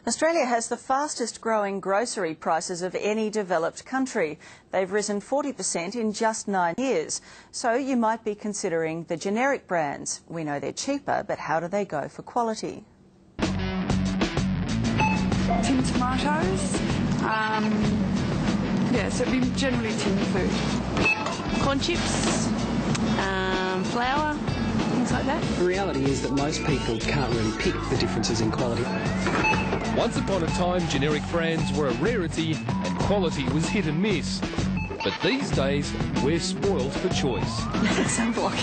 Australia has the fastest growing grocery prices of any developed country. They've risen 40% in just 9 years. So you might be considering the generic brands. We know they're cheaper, but how do they go for quality? Tin tomatoes, so it'd be generally tin food. Corn chips, flour, things like that. The reality is that most people can't really pick the differences in quality. Once upon a time, generic brands were a rarity and quality was hit and miss. But these days, we're spoiled for choice. Sunblock.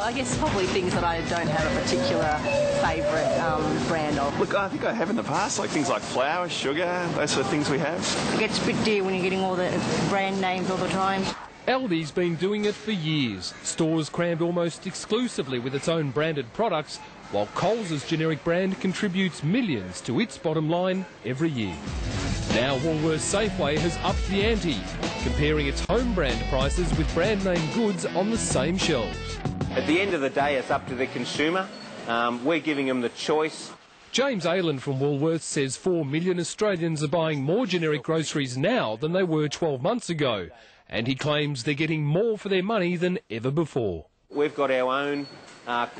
I guess probably things that I don't have a particular favourite brand of. Look, I think I have in the past, like things like flour, sugar, those sort of things we have. It gets a bit dear when you're getting all the brand names all the time. Aldi's been doing it for years. Stores crammed almost exclusively with its own branded products, while Coles' generic brand contributes millions to its bottom line every year. Now Woolworths Safeway has upped the ante, comparing its home brand prices with brand name goods on the same shelves. At the end of the day, it's up to the consumer. We're giving them the choice. James Aylan from Woolworths says 4 million Australians are buying more generic groceries now than they were 12 months ago, and he claims they're getting more for their money than ever before. We've got our own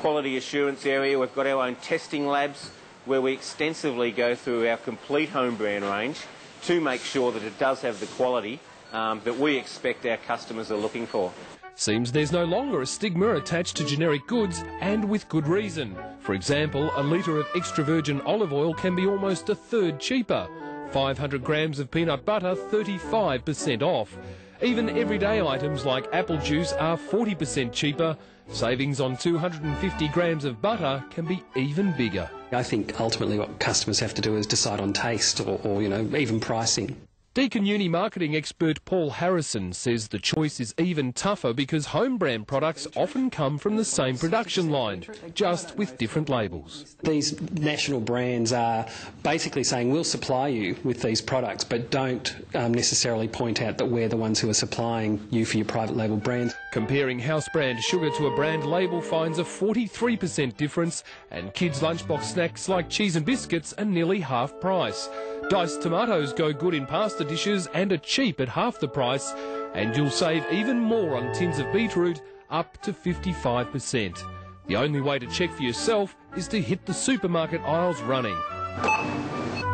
quality assurance area, we've got our own testing labs where we extensively go through our complete home brand range to make sure that it does have the quality that we expect our customers are looking for. Seems there's no longer a stigma attached to generic goods, and with good reason. For example, a litre of extra virgin olive oil can be almost a third cheaper. 500 grams of peanut butter, 35% off. Even everyday items like apple juice are 40% cheaper. Savings on 250 grams of butter can be even bigger. I think ultimately what customers have to do is decide on taste or even pricing. Deakin Uni marketing expert Paul Harrison says the choice is even tougher because home brand products often come from the same production line, just with different labels. These national brands are basically saying we'll supply you with these products, but don't necessarily point out that we're the ones who are supplying you for your private label brands. Comparing house brand sugar to a brand label finds a 43% difference, and kids' lunchbox snacks like cheese and biscuits are nearly half price. Diced tomatoes go good in pasta dishes and are cheap at half the price, and you'll save even more on tins of beetroot, up to 55%. The only way to check for yourself is to hit the supermarket aisles running.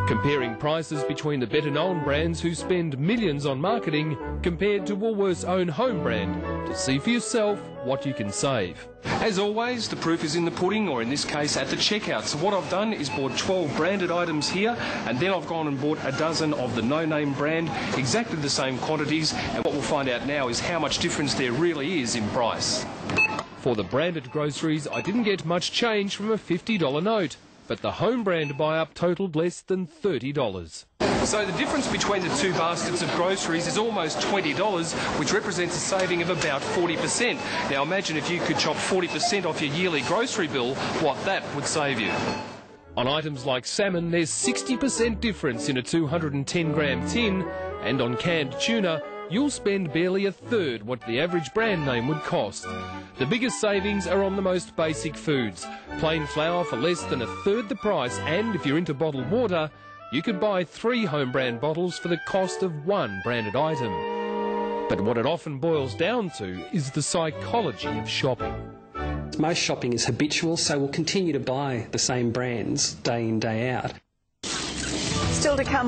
Comparing prices between the better-known brands who spend millions on marketing compared to Woolworths' own home brand to see for yourself what you can save. As always, the proof is in the pudding, or in this case at the checkout. So what I've done is bought 12 branded items here, and then I've gone and bought a dozen of the no-name brand, exactly the same quantities, and what we'll find out now is how much difference there really is in price. For the branded groceries, I didn't get much change from a $50 note, but the home brand buy-up totalled less than $30. So the difference between the two baskets of groceries is almost $20, which represents a saving of about 40%. Now imagine if you could chop 40% off your yearly grocery bill, what that would save you. On items like salmon, there's 60% difference in a 210-gram tin, and on canned tuna, you'll spend barely a third what the average brand name would cost. The biggest savings are on the most basic foods. Plain flour for less than a third the price, and if you're into bottled water, you could buy 3 home brand bottles for the cost of 1 branded item. But what it often boils down to is the psychology of shopping. Most shopping is habitual, so we'll continue to buy the same brands day in, day out. Still to come.